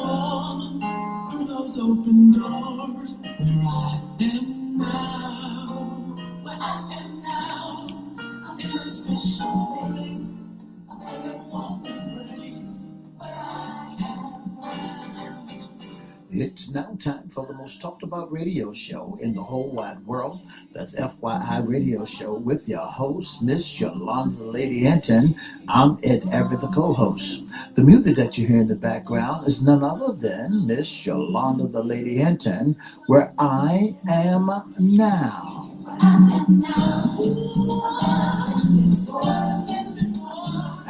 fallen through those open doors where I am now. Where I am now, I'm in a special place. I'll take a walk in place where I am now. It's now time for the most talked about radio show in the whole wide world. That's FYI Radio Show with your host, Miss Yolanda Lady Hinton. I'm Ed Everett, the co-host. The music that you hear in the background is none other than Miss Yolanda the Lady Hinton, Where I Am Now.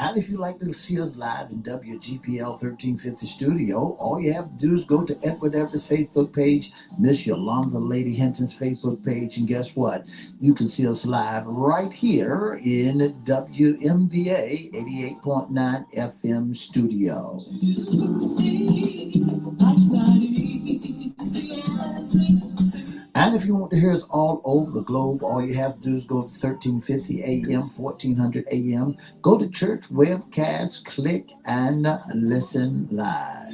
And if you'd like to see us live in WGPL 1350 studio, all you have to do is go to Edward Everett's Facebook page, Miss Yolanda Lady Hinton's Facebook page, and guess what? You can see us live right here in WMVA 88.9 FM studio. And if you want to hear us all over the globe, all you have to do is go to 1350 AM, 1400 AM, go to church webcast, click, and listen live.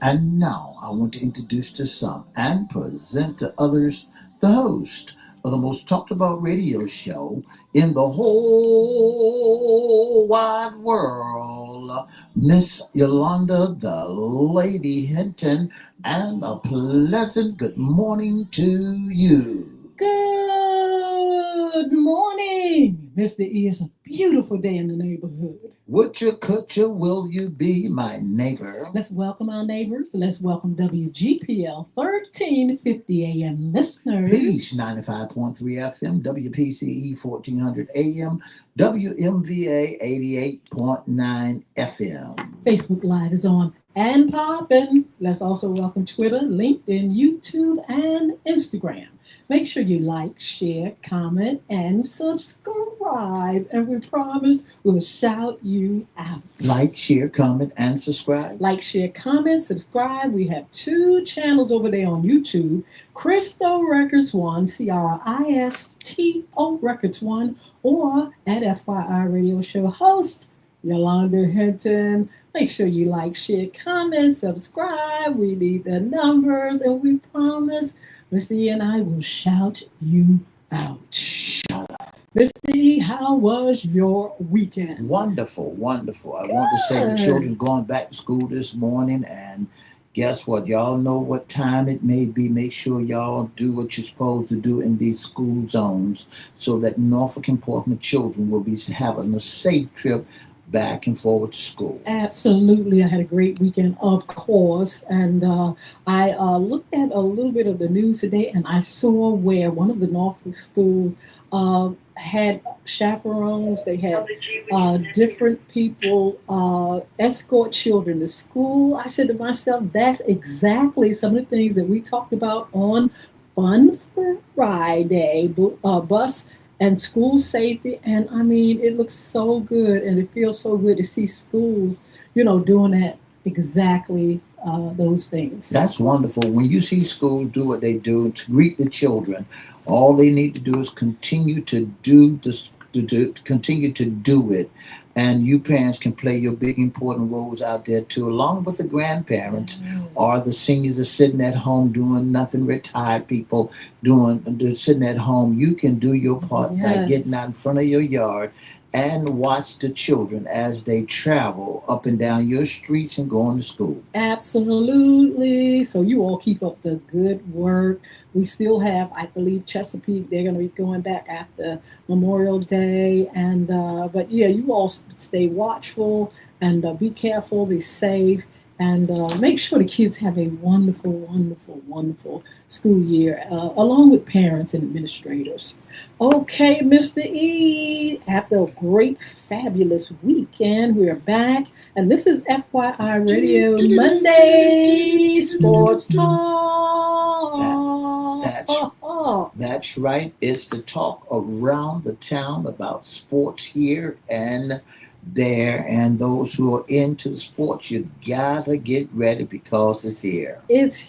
And now I want to introduce to some and present to others the host of the most talked about radio show in the whole wide world, Miss Yolanda the Lady Hinton, and a pleasant good morning to you. Good morning, Mr. E. It's a beautiful day in the neighborhood. Would you, could you, will you be my neighbor? Let's welcome our neighbors. Let's welcome WGPL 1350 AM listeners. Peace 95.3 FM, WPCE 1400 AM, WMVA 88.9 FM. Facebook Live is on and popping. Let's also welcome Twitter, LinkedIn, YouTube, and Instagram. Make sure you like, share, comment, and subscribe. And we promise we'll shout you out. Like, share, comment, and subscribe. Like, share, comment, subscribe. We have 2 channels over there on YouTube. Cristo Records 1, CRISTO Records 1, or at FYI Radio Show host, Yolanda Hinton. Make sure you like, share, comment, subscribe. We need the numbers, and we promise Mr. E and I will shout you out. Shout out. Mr. E, how was your weekend? Wonderful, wonderful. I want to say the children going back to school this morning, and guess what? Y'all know what time it may be. Make sure y'all do what you're supposed to do in these school zones so that Norfolk and Portsmouth children will be having a safe trip back and forward to school. Absolutely. I had a great weekend, of course. And I looked at a little bit of the news today, and I saw where one of the Norfolk schools had chaperones. They had different people escort children to school. I said to myself, that's exactly some of the things that we talked about on Fun Friday, bus and school safety. And I mean, it looks so good, and it feels so good to see schools, doing that exactly those things. That's wonderful. When you see schools do what they do to greet the children, all they need to do is continue to do this, continue to do it. And you parents can play your big important roles out there too, along with the grandparents or the seniors that are sitting at home doing nothing, retired people sitting at home. You can do your part by getting out in front of your yard and watch the children as they travel up and down your streets and going to school. Absolutely. So you all keep up the good work. We still have, I believe, Chesapeake. They're going to be going back after Memorial Day. And but yeah, you all stay watchful and be careful, be safe. And make sure the kids have a wonderful, wonderful, wonderful school year, along with parents and administrators. Okay, Mr. E, after a great, fabulous weekend, we're back. And this is FYI Radio Monday Sports Talk. That's right. It's the talk around the town about sports here and there, and those who are into the sports, you gotta get ready because it's here. It's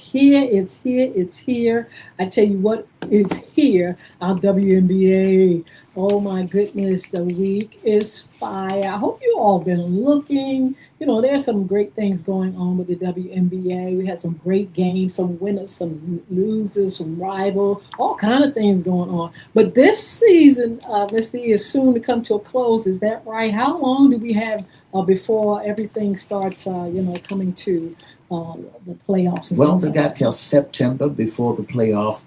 here. I tell you what, is here. Our WNBA. Oh my goodness, the week is fire. I hope you all been looking. There's some great things going on with the WNBA. We had some great games, some winners, some losers, some rival, all kind of things going on. But this season, Mr. E, is soon to come to a close. Is that right? How long do we have before everything starts, coming to the playoffs and Well, things they like got that? till September before the playoff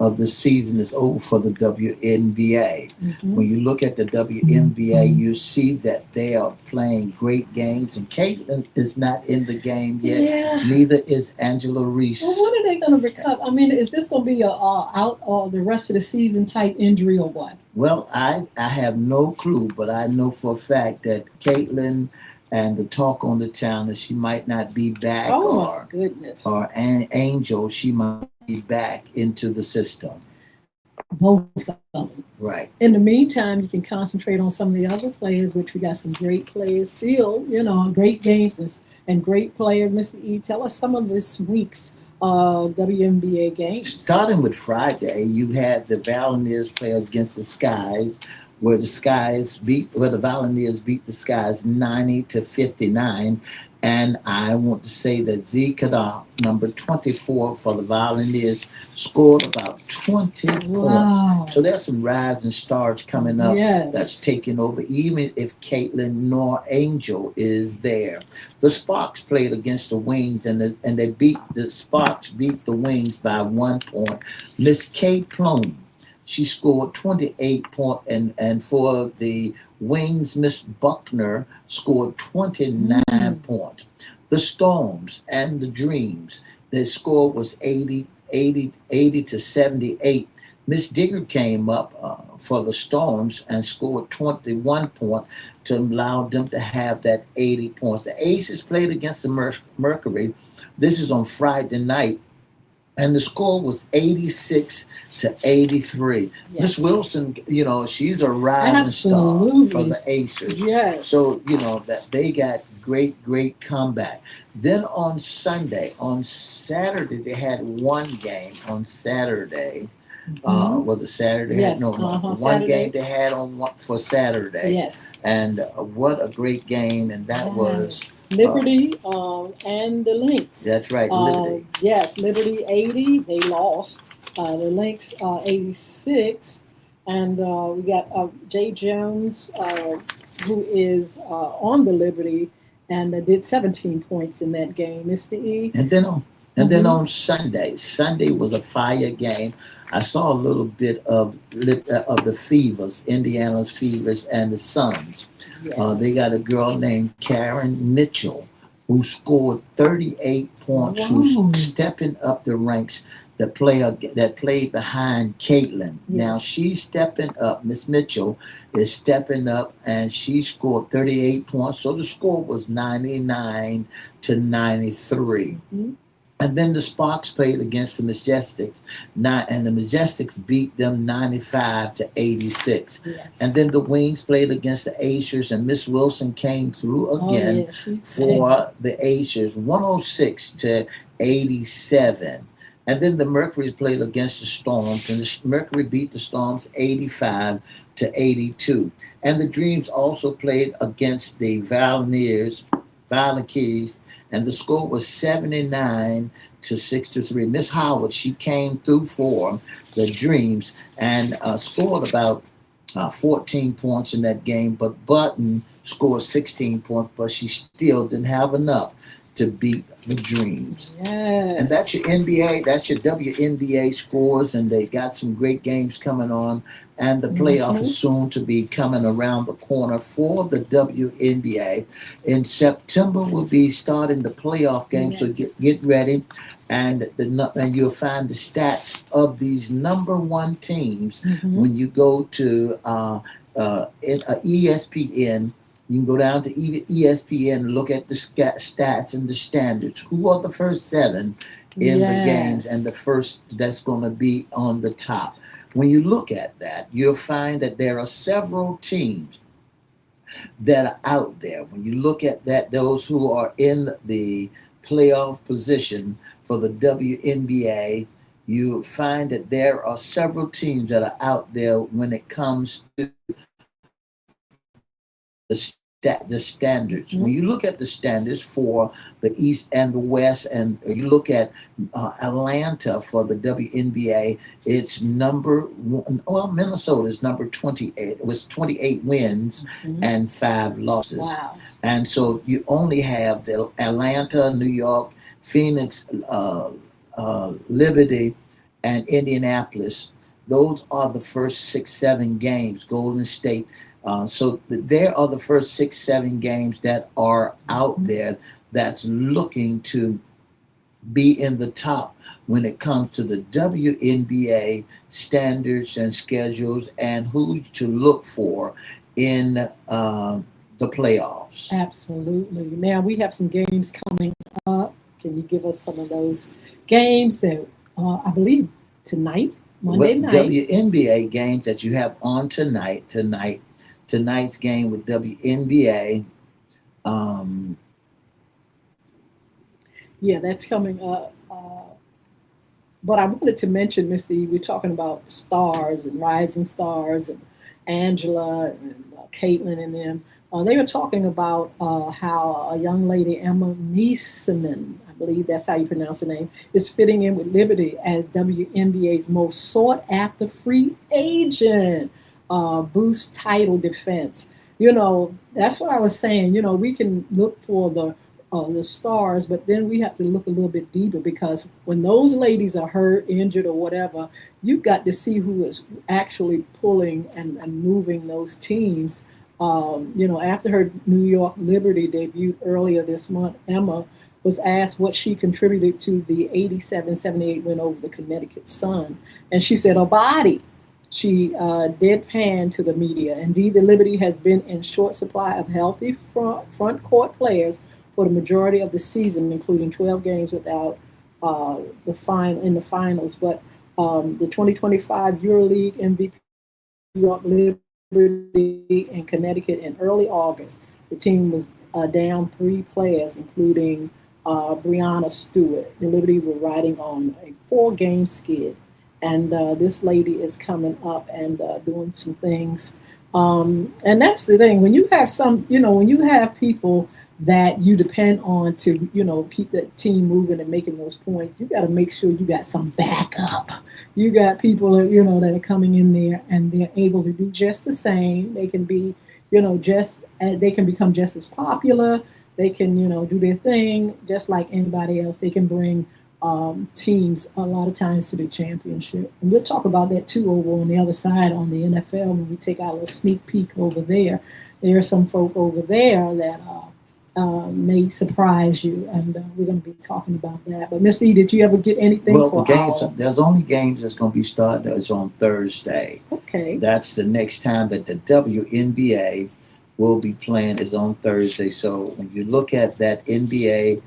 of the season is over for the WNBA. Hmm. When you look at the WNBA, you see that they are playing great games, and Caitlin is not in the game yet. Yeah. Neither is Angela Well, Reese. when are they going to recover? I mean, is this going to be a out the rest of the season type injury or what? Well, I have no clue, but I know for a fact that Caitlin and the talk on the town that she might not be back, Oh my goodness. or an Angel, she might be back into the system. Both of them. Right. In the meantime, you can concentrate on some of the other players, which we got some great players still, great games and great players. Mr. E, tell us some of this week's WNBA games. Starting with Friday, you had the Valeniers play against the Skies, where the Valeniers beat the Skies 90-59. And I want to say that Z Kadar, number 24 for the Valeniers, scored about 20 points. Wow. So there's some rising stars coming up that's Yes. taking over, even if Caitlin nor Angel is there. The Sparks played against the Wings, and they beat the Sparks beat the Wings by 1 point. Miss Kate Plum, she scored 28 points, and for the Wings, Miss Buckner scored 29 Mm. points. The Storms and the Dreams, their score was 80 to 78. Miss Digger came up for the Storms and scored 21 points to allow them to have that 80 points. The Aces played against the Mercury. This is on Friday night, and the score was 86-83. Miss Yes. Wilson, she's a rising star for Absolutely. the Acers. Yes. So, that they got great comeback. Then on Saturday, they had one game on Saturday. Hmm. Was it Saturday? Yes. No, one game Saturday. they had on one for Saturday, Yes. and what a great game! And that was Yes. Liberty and the Lynx. that's right, Liberty. Yes, Liberty 80, they lost. The Lynx 86. And we got Jay Jones, who is on the Liberty and did 17 points in that game. Mr. E. And then on and then Hmm. on Sunday, Sunday was a fire game. I saw a little bit of the Fevers, Indiana's Fevers, and the Suns. They Yes. got a girl named Karen Mitchell who scored 38 points, who's Wow. stepping up the ranks. That played behind Caitlin. Now Yes. she's stepping up. Miss Mitchell is stepping up, and she scored 38 points. So the score was 99-93. Hmm. And then the Sparks played against the Majestics, and the Majestics beat them 95-86. And Yes. then the Wings played against the Acers, and Miss Wilson came through Oh, again yeah, she's bad. for the Acers, 106-87. And then the Mercury played against the Storms, and the Mercury beat the Storms 85-82. And the Dreams also played against the Valkyries, and the score was 79-63. Miss Howard, she came through for the Dreams and scored about 14 points in that game, but Button scored 16 points, but she still didn't have enough to beat the Dreams. And that's Yes. your NBA, that's your WNBA scores, and they got some great games coming on. And the playoff Hmm. is soon to be coming around the corner for the WNBA. In September, we'll be starting the playoff game, so Yes. get ready. And you'll find the stats of these number one teams Hmm. when you go to ESPN. You can go down to ESPN and look at the stats and the standards. Who are the first seven in the games, Yes. and the first that's going to be on the top? When you look at that, you'll find that there are several teams that are out there. When you look at that, those who are in the playoff position for the WNBA, you find that there are several teams that are out there when it comes to the standards. When you look at the standards for the East and the West, and you look at Atlanta for the WNBA, it's number one. Well, Minnesota is number 28. It was 28 wins Mhm. and 5 losses, Wow. and so you only have the Atlanta, New York, Phoenix, Liberty, and Indianapolis. Those are the first 6, 7 games. Golden State, so there are the first 6, 7 games that are out Mhm. there that's looking to be in the top when it comes to the WNBA standards and schedules and who to look for in the playoffs. Absolutely. Now we have some games coming up. Can you give us some of those games that I believe tonight, Monday What night? WNBA games that you have on tonight's game with WNBA. Um, Yeah, that's coming up. But I wanted to mention, Missy, we're talking about stars and rising stars and Angela and Caitlin and them. They were talking about how a young lady, Emma Neeseman, I believe that's how you pronounce her name, is fitting in with Liberty as WNBA's most sought after free agent, boost title defense. That's what I was saying. We can look for the stars, but then we have to look a little bit deeper because when those ladies are hurt, injured, or whatever, you've got to see who is actually pulling and moving those teams. After her New York Liberty debut earlier this month, Emma was asked what she contributed to the 87-78 win over the Connecticut Sun. And she said, her body. She deadpanned to the media. Indeed, the Liberty has been in short supply of healthy front court players for the majority of the season, including 12 games without the finals. But the 2025 EuroLeague MVP New York Liberty in Connecticut in early August. The team was down 3 players, including Brianna Stewart. The Liberty were riding on a 4-game skid. And this lady is coming up and doing some things. And that's the thing. When you have people that you depend on to, keep the team moving and making those points, you got to make sure you got some backup. You got people, that are coming in there and they're able to do just the same. They can be, they can become just as popular. They can, do their thing just like anybody else. They can bring teams a lot of times to the championship. And we'll talk about that too over on the other side on the NFL when we take our little sneak peek over there. There are some folk over there that may surprise you, and we're going to be talking about that. But Miss E, did you ever get anything well, the for games, our? there's only games that's going to be started is on Thursday. Okay. That's the next time that the WNBA will be playing is on Thursday. So when you look at that NBA,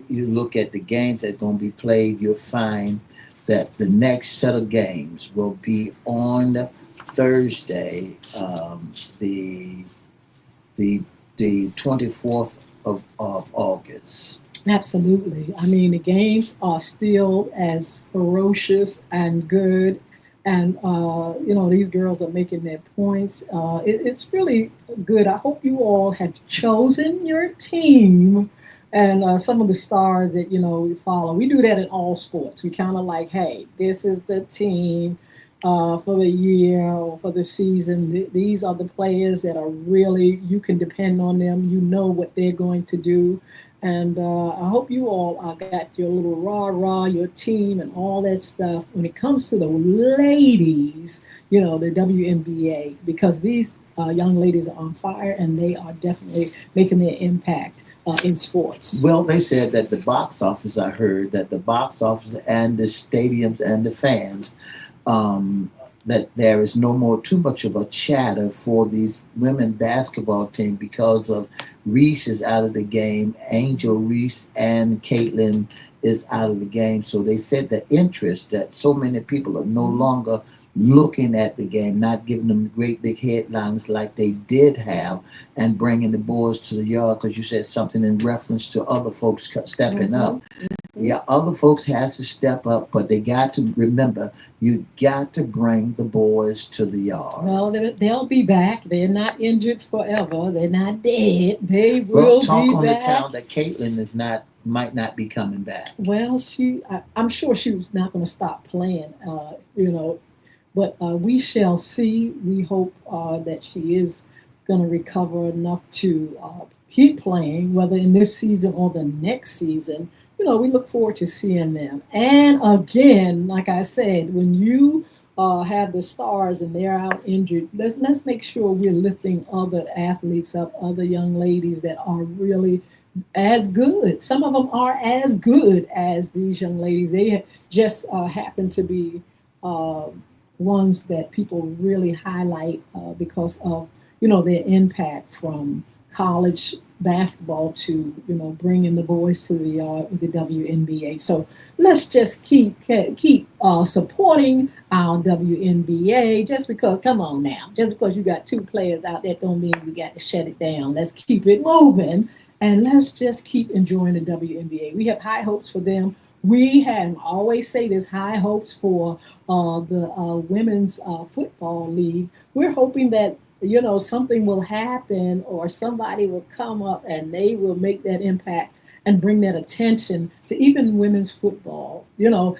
you look at the games that are going to be played, you'll find that the next set of games will be on Thursday, the the 24th of August. Absolutely. I mean, the games are still as ferocious and good. And, these girls are making their points. It's really good. I hope you all have chosen your team and some of the stars that, we follow. We do that in all sports. We kind of like, hey, this is the team for the year or for the season. These are the players that are really, you can depend on them. You know what they're going to do. And I hope you all got your little rah rah, your team, and all that stuff when it comes to the ladies, the WNBA, because these young ladies are on fire and they are definitely making their impact in sports. Well, they said that the box office, I heard that the box office and the stadiums and the fans, um, that there is no more too much of a chatter for these women basketball team because of Reese is out of the game, Angel Reese and Caitlin is out of the game. So they said the interest that so many people are no longer looking at the game, not giving them great big headlines like they did have, and bringing the boys to the yard because you said something in reference to other folks stepping Mm-hmm. up. Yeah, other folks has to step up, but they got to remember you got to bring the boys to the yard. Well, they'll be back. They're not injured forever. They're not dead. They Well, will talk be on the back. town that Caitlin is not might not be coming back. Well, I'm sure she was not going to stop playing, but we shall see. We hope that she is going to recover enough to keep playing, whether in this season or the next season. We look forward to seeing them. And again, like I said, when you have the stars and they're out injured, let's make sure we're lifting other athletes up, other young ladies that are really as good. Some of them are as good as these young ladies. They just happen to be uh, ones that people really highlight because of their impact from college basketball to bringing the boys to the WNBA. So let's just keep supporting our WNBA. Just because, come on now, just because you got two players out there don't mean we got to shut it down. Let's keep it moving. And let's just keep enjoying the WNBA. We have high hopes for them. We have always say this high hopes for the women's football league. We're hoping that something will happen or somebody will come up and they will make that impact and bring that attention to even women's football.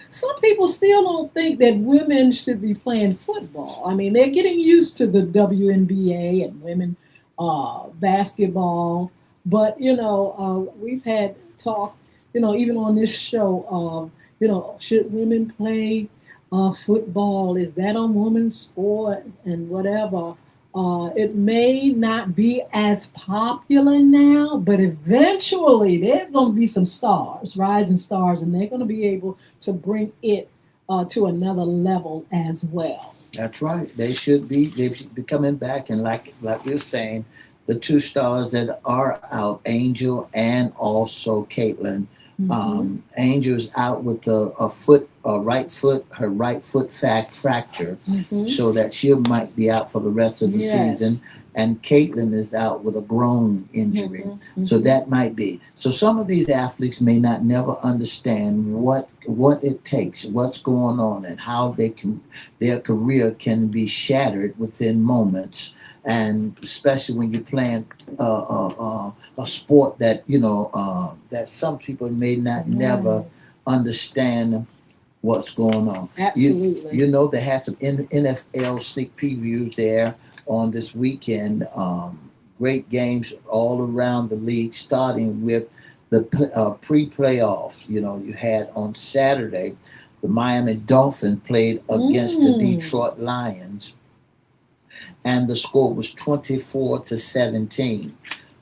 Some people still don't think that women should be playing football. I mean, they're getting used to the WNBA and women basketball, but we've had talk, even on this show of, should women play football? Is that a woman's sport and whatever? It may not be as popular now, but eventually there's going to be some stars, rising stars, and they're going to be able to bring it to another level as well. That's right. They should be coming back, and like you're saying, the two stars that are out, Angel and also Caitlin. Mm-hmm. Angel's out with her right foot fracture, Mm-hmm. so that she might be out for the rest of the Yes. season. And Caitlin is out with a groin injury, Mm-hmm. so Mm-hmm. that might be. So some of these athletes may not never understand what it takes, what's going on, and how their career can be shattered within moments. And especially when you're playing a sport that that some people may not never Yes. understand what's going on. You Absolutely. you know they had some NFL sneak previews there on this weekend. Great games all around the league, starting with the pre-playoffs. You had on Saturday, the Miami Dolphins played against the Mm. Detroit Lions, and the score was 24-17.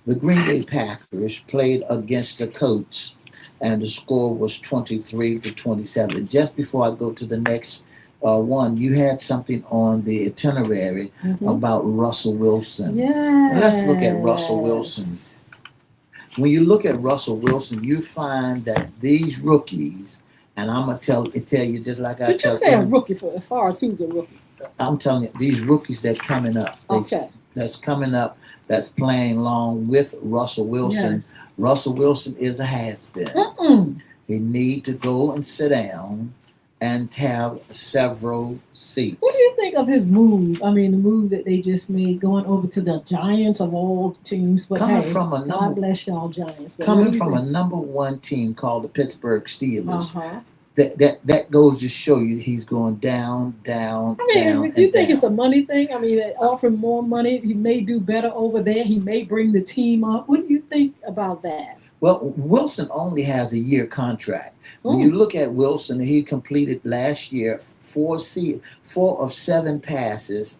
The Green Bay Packers played against the Colts, and the score was 23-27. Just before I go to the next one, you had something on the itinerary Mm-hmm. about Russell Wilson. Let's look at Russell Wilson. Yes. When you look at Russell Wilson, you find that these rookies, and I'm gonna tell you just like I Did you tell say a rookie for as far as who's a rookie? I'm telling you, these rookies that coming up, Okay. that's coming up, that's playing along with Russell Wilson. Yes. Russell Wilson is a has been. Mm-mm. He need to go and sit down and have several What do seats. you think of his move? I mean, the move that they just made going over to the Giants of all teams. But Coming hey, from a God number bless y'all Giants. But what coming do you from a think? number one team called the Pittsburgh Uh Steelers, huh. that goes to show you he's going down, down, I mean, down, do you and think it's down. a money thing? I mean, they offer more money. He may do better over there. He may bring the team up. What do you think about that? Well, Wilson only has a year contract. When you Mm. look at Wilson, he completed last year four of seven passes.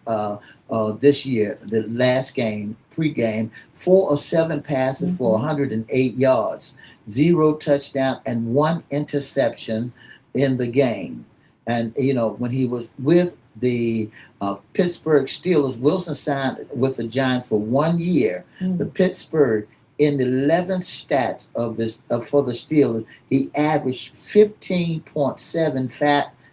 This year, the last game, pregame, four of seven passes for Mm-hmm. 108 yards, zero touchdown, and one interception in the game. And when he was with the Pittsburgh Steelers, Wilson signed with the Giants for 1 year. The Mm. Pittsburgh in the 11th stats of this for the Steelers, he averaged 15.7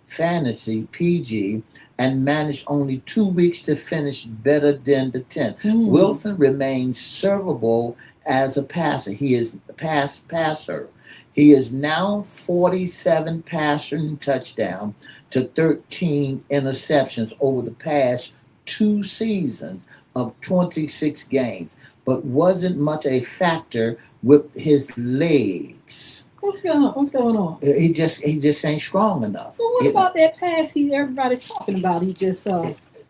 fantasy PG and managed only 2 weeks to finish better than the 10th. Mm. Wilson remains servable as a passer. He is a passer. He is now 47 passing touchdown to 13 interceptions over the past two seasons of 26 games, but wasn't much a factor with his legs. What's going on? What's going on? He just ain't strong enough. Well, what about that pass everybody's talking about? He just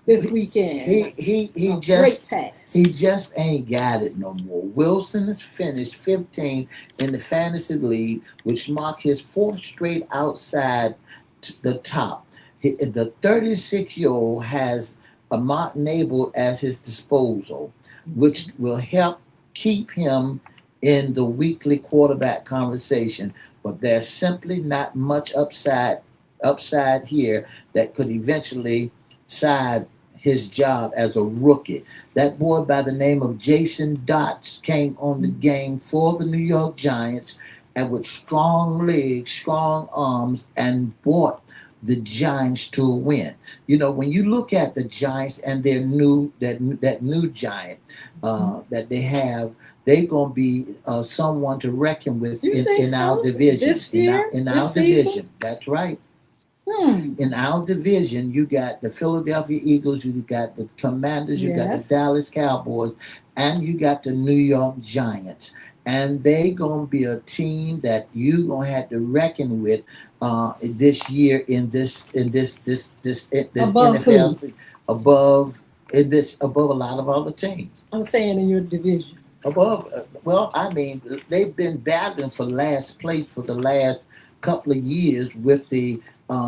this weekend. He A just great pass. he just ain't got it no more. Wilson has finished 15 in the fantasy league, which marked his fourth straight outside the top. The 36-year-old has Amont Nabel as his disposal, which will help keep him in the weekly quarterback conversation. But there's simply not much upside here that could eventually side his job as a rookie. That boy by the name of Jason Dotz came on the game for the New York Giants and with strong legs, strong arms, and brought the Giants to a win. You know, when you look at the Giants and their that new giant that they have, they're gonna be someone to reckon with in our division. This year, in this our season? division, that's right. Hmm. In our division, you got the Philadelphia Eagles, you got the Commanders, you got Yes. the Dallas Cowboys, and you got the New York Giants. And they gonna be a team that you gonna have to reckon with this year in this Above NFL who? above above a lot of other teams. I'm saying in your division. Above, well, I mean, they've been battling for last place for the last couple of years with the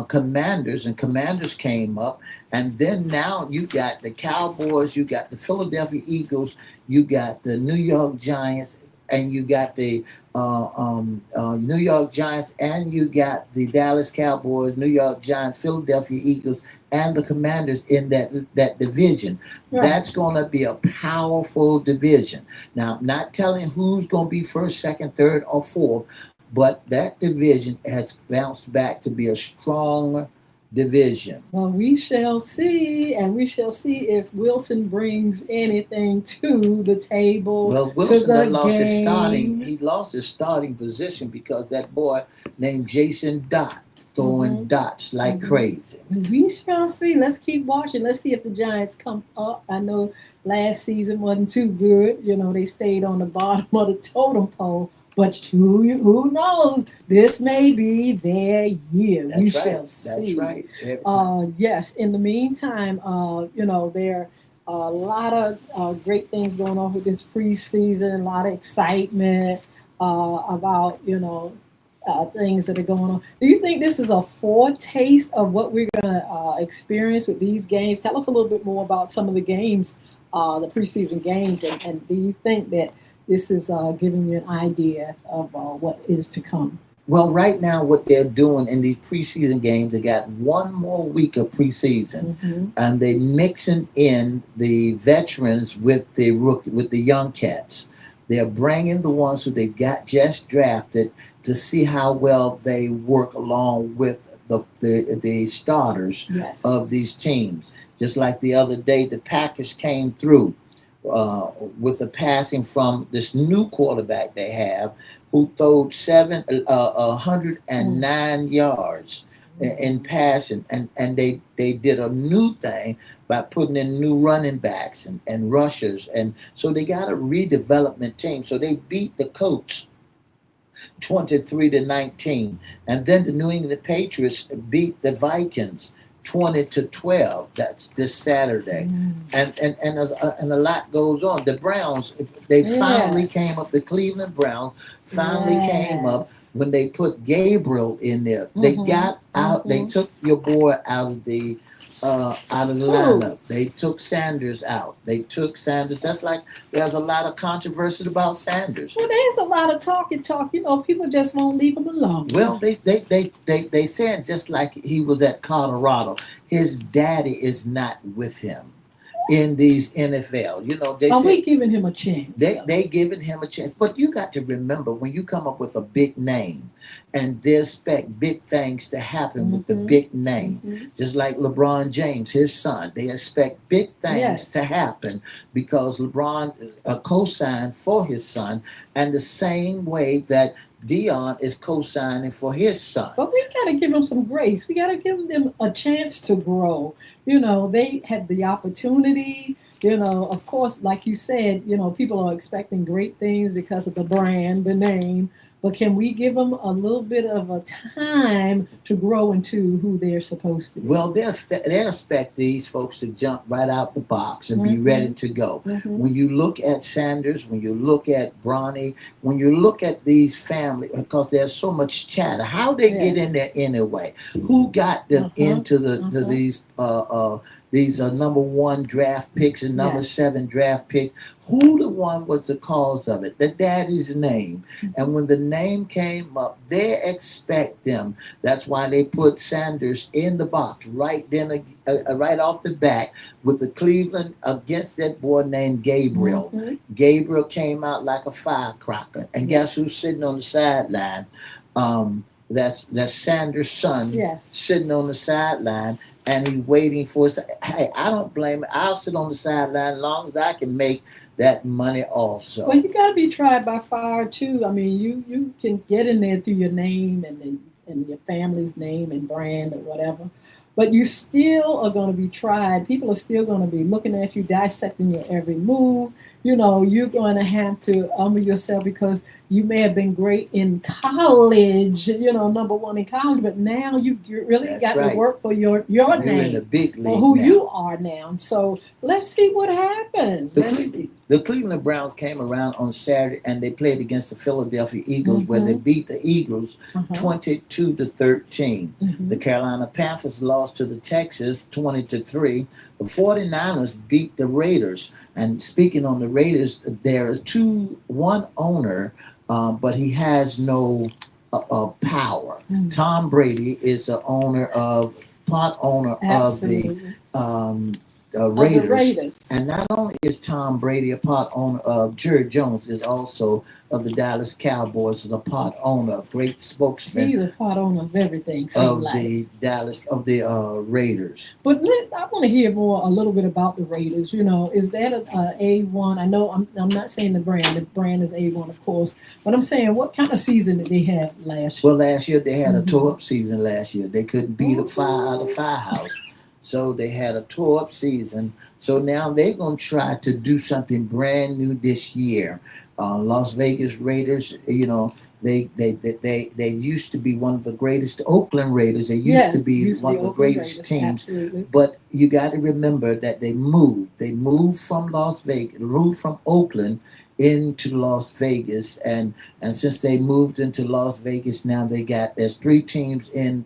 Commanders, and Commanders came up, and then now you got the Cowboys, you got the Philadelphia Eagles, you got the New York Giants, and you got the New York Giants, and you got the Dallas Cowboys, New York Giants, Philadelphia Eagles, and the Commanders in that division. Right. That's going to be a powerful division. Now, I'm not telling who's going to be first, second, third, or fourth, but that division has bounced back to be a strong division. Well, we shall see, and we shall see if Wilson brings anything to the table. Well, to Wilson the had lost his game. he lost his starting position because that boy named Jason Dot throwing dots like crazy. We shall see. Let's keep watching. Let's see if the Giants come up. I know last season wasn't too good. You know, they stayed on the bottom of the totem pole. But who knows? This may be their year. That's we right. shall see. That's right. Yes. In the meantime, you know, there are a lot of great things going on with this preseason. A lot of excitement about things that are going on. Do you think this is a foretaste of what we're going to experience with these games? Tell us a little bit more about some of the games, the preseason games, and do you think that this is giving you an idea of what is to come? Well, right now, what they're doing in these preseason games, they got one more week of preseason, and they mixing in the veterans with the young cats. They're bringing the ones who they got just drafted to see how well they work along with the starters of these teams. Just like the other day, the Packers came through with a passing from this new quarterback they have, who threw 109 yards in passing, and they did a new thing by putting in new running backs and rushers, and so they got a redevelopment team. So they beat the Colts 23-19, and then the New England Patriots beat the Vikings 20-12. That's this Saturday, and a lot goes on. The Browns, they finally came up. The Cleveland Browns finally came up when they put Gabriel in there. They got out. They took your boy out of the lineup. They took Sanders out. That's like there's a lot of controversy about Sanders. Well, there's a lot of talk. You know, people just won't leave him alone. Well, they said just like he was at Colorado, his daddy is not with him in these NFL. You know, we giving him a chance. They giving him a chance. But you got to remember, when you come up with a big name and they expect big things to happen with the big name, just like LeBron James, his son, they expect big things to happen because LeBron co-signed for his son, and the same way that Dion is co-signing for his son. But we got to give them some grace. We got to give them a chance to grow. They had the opportunity. Of course, like you said, people are expecting great things because of the brand, the name. But can we give them a little bit of a time to grow into who they're supposed to be? Well, they expect these folks to jump right out the box and be Mm-hmm. ready to go. Mm-hmm. When you look at Sanders, when you look at Bronny, when you look at these families, because there's so much chatter, how they get in there anyway? Who got them into to these number one draft picks and number 7 draft picks? Who the one was the cause of it? The daddy's name. And when the name came up, they expect them. That's why they put Sanders in the box right off the bat with the Cleveland against that boy named Gabriel. Mm-hmm. Gabriel came out like a firecracker. And guess who's sitting on the sideline? That's Sanders' son sitting on the sideline, and he's waiting for us. Hey, I don't blame it. I'll sit on the sideline as long as I can make that money also. Well, you got to be tried by fire too. I mean, you can get in there through your name and your family's name and brand or whatever, but you still are going to be tried. People are still going to be looking at you, dissecting your every move. You're going to have to humble yourself because you may have been great in college, number one in college, but now you really got to work for your You're name, in the big league or who now. you are now. So let's see what happens. The Cleveland Browns came around on Saturday and they played against the Philadelphia Eagles, where they beat the Eagles 22-13. The Carolina Panthers lost to the Texans 20-3. The 49ers beat the Raiders. And speaking on the Raiders, there is one owner, but he has no power. Tom Brady is the part owner Absolutely. of the Raiders. And not only is Tom Brady a part owner of, Jerry Jones is also of the Dallas Cowboys, is a part owner, a great spokesman. He's a part owner of everything. Of the Raiders. But I want to hear a little bit about the Raiders. Is that a A1? I know I'm not saying the brand. The brand is A1, of course. But I'm saying, what kind of season did they have last year? Well, last year they had a tore-up season last year. They couldn't beat a fire out of firehouse. So they had a tore-up season. So now they're going to try to do something brand new this year. Las Vegas Raiders, they used to be one of the greatest. Oakland Raiders, they used to be one of the greatest teams. Absolutely. But you got to remember that they moved. They moved from Oakland into Las Vegas, and since they moved into Las Vegas, now there's 3 teams in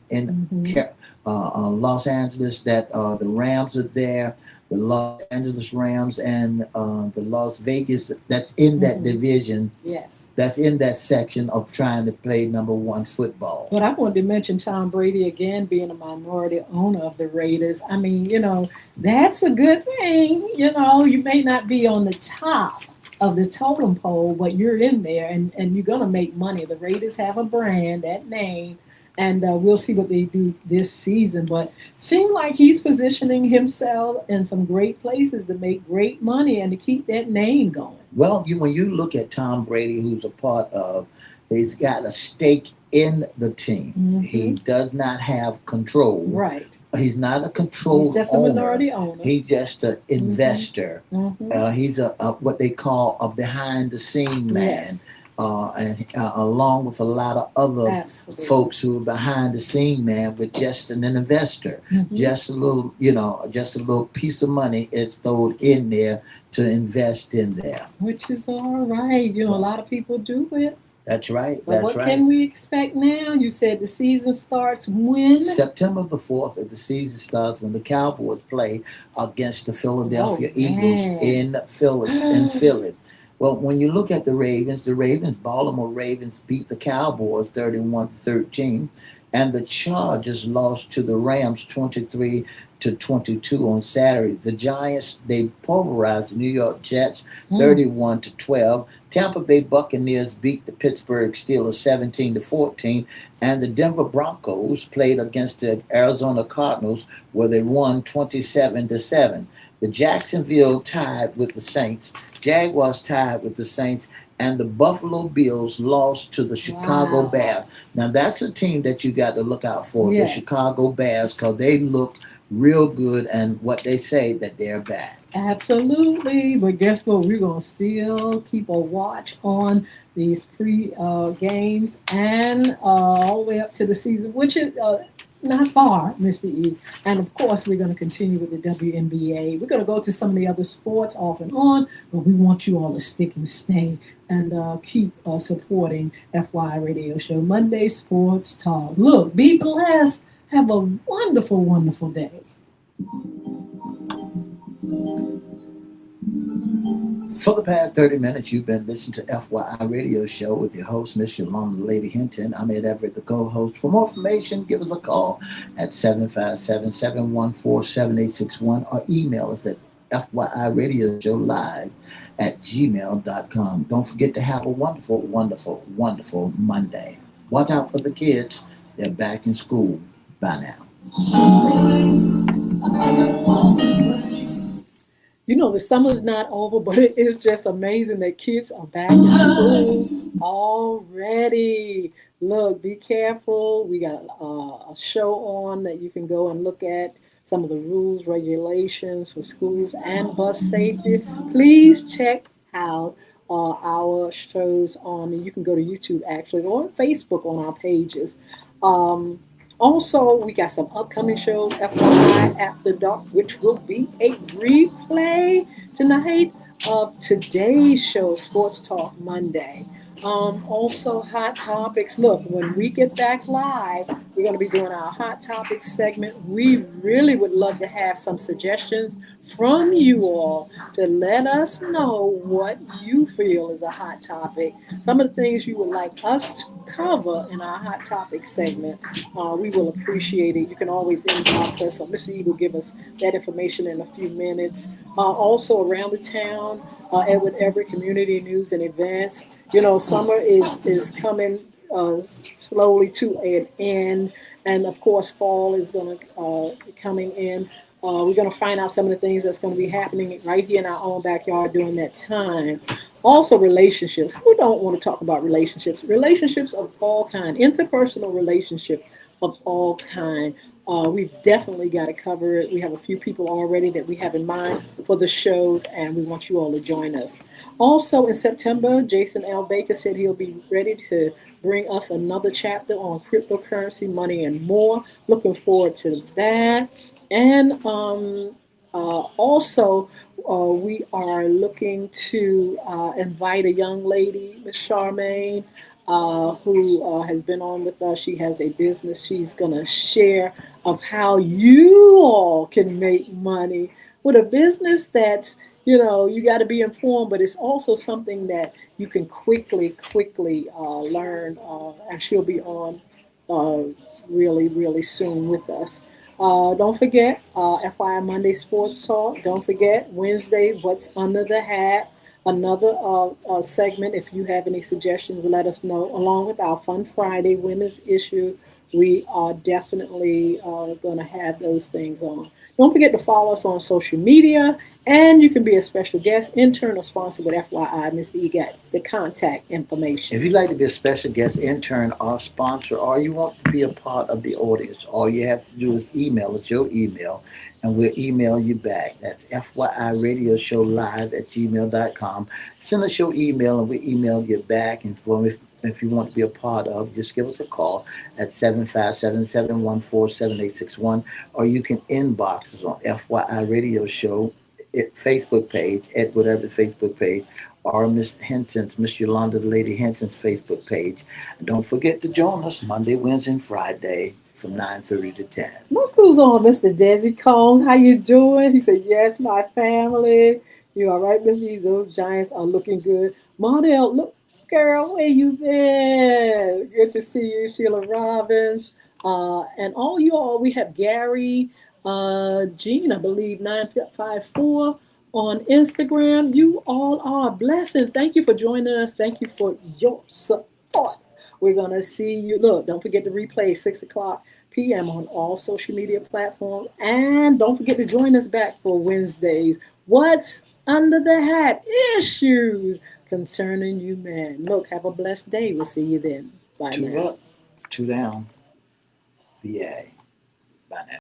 Los Angeles that the Rams are there. The Los Angeles Rams and the Las Vegas, that's in that division. Yes. That's in that section of trying to play number 1 football. But I wanted to mention Tom Brady again being a minority owner of the Raiders. I mean, that's a good thing. You may not be on the top of the totem pole, but you're in there and you're going to make money. The Raiders have a brand, that name. And we'll see what they do this season. But seems like he's positioning himself in some great places to make great money and to keep that name going. Well, when you look at Tom Brady, who's a part of, he's got a stake in the team. He does not have control. Right. He's not a control owner. He's just a minority owner. He's just an investor. He's a what they call a behind-the-scene man. Yes. And along with a lot of other folks who are behind the scene, man, with just an investor, just a little piece of money is thrown in there to invest in there. Which is all right. A lot of people do it. That's right. But what can we expect now? You said the season starts when? September the 4th, the season starts when the Cowboys play against the Philadelphia Eagles in Philly. Well, when you look at the Baltimore Ravens beat the Cowboys 31-13, and the Chargers lost to the Rams 23-22 on Saturday. The Giants, they pulverized the New York Jets 31-12. Tampa Bay Buccaneers beat the Pittsburgh Steelers 17-14, and the Denver Broncos played against the Arizona Cardinals, where they won 27-7. The Jacksonville tied with the Saints. Jaguars tied with the Saints, and the Buffalo Bills lost to the Chicago Wow. Bears. Now that's a team that you got to look out for, the Yeah. Chicago Bears, because they look real good, and what they say that they're back. Absolutely. But guess what? We're going to still keep a watch on these pre games and all the way up to the season, which is not far, Mr. E. And of course, we're going to continue with the WNBA. We're going to go to some of the other sports off and on, but we want you all to stick and stay and keep supporting FY Radio Show Monday Sports Talk. Look, be blessed. Have a wonderful, wonderful day. For the past 30 minutes, you've been listening to FYI Radio Show with your host, Miss Yolanda Lady Hinton. I'm Ed Everett, the co-host. For more information, give us a call at 757-714-7861 or email us at FYIRadiosHowLive@gmail.com. Don't forget to have a wonderful, wonderful, wonderful Monday. Watch out for the kids. They're back in school by now. You know, the summer's not over, but it is just amazing that kids are back to school already. Look, be careful. We got a show on that you can go and look at some of the rules, regulations for schools and bus safety. Please check out our shows on, you can go to YouTube actually, or Facebook on our pages. Um, Also, we got some upcoming shows, FYI After Dark, which will be a replay tonight of today's show, Sports Talk Monday. Also, Hot Topics. Look, when we get back live, we're going to be doing our Hot Topics segment. We really would love to have some suggestions from you all to let us know what you feel is a hot topic. Some of the things you would like us to cover in our Hot Topics segment. We will appreciate it. You can always inbox us. Mr. E will give us that information in a few minutes. Also, around the town, Edward Everett Community News and Events. You know, summer is coming slowly to an end, and of course, fall is going to coming in. We're going to find out some of the things that's going to be happening right here in our own backyard during that time. Also, relationships. Who don't want to talk about relationships? Relationships of all kind, interpersonal relationship of all kind. We've definitely got to cover it. We have a few people already that we have in mind for the shows, and we want you all to join us. Also, in September, Jason L. Baker said he'll be ready to bring us another chapter on cryptocurrency, money, and more. Looking forward to that. And also, we are looking to invite a young lady, Miss Charmaine, who has been on with us. She has a business she's going to share of how you all can make money with a business that's, you know, you got to be informed, but it's also something that you can quickly learn. And she'll be on uh, really soon with us. Don't forget FYI Monday Sports Talk. Don't forget Wednesday, What's Under the Hat. Another segment. If you have any suggestions, let us know. Along with our Fun Friday women's issue, we are definitely going to have those things on. Don't forget to follow us on social media, and you can be a special guest, intern, or sponsor with FYI. Mr. E got the contact information. If you'd like to be a special guest intern or sponsor, or you want to be a part of the audience, all you have to do is email us your email, and we'll email you back. That's FYIRadiosHowLive@gmail.com. Send us your email, and we email you back. And if you want to be a part of, just give us a call at 757-714-7861, or you can inbox us on FYI Radio Show Facebook page, at whatever Facebook page, or Miss Hinton's, Miss Yolanda Lady Hinton's Facebook page. And don't forget to join us Monday, Wednesday, and Friday from 9:30 to 10. Look who's on, Mr. Desi Combs. How you doing? He said, yes, my family. You all right, Mr. E? Those Giants are looking good. Monel, look, girl, where you been? Good to see you, Sheila Robbins. And all you all, we have Gary, Jean, I believe, 954 on Instagram. You all are a blessing. Thank you for joining us. Thank you for your support. We're going to see you. Look, don't forget to replay 6 o'clock p.m. on all social media platforms. And don't forget to join us back for Wednesdays. What's under the hat issues concerning you, man. Look, have a blessed day. We'll see you then. Bye Two now. up, two down. VA. Bye now.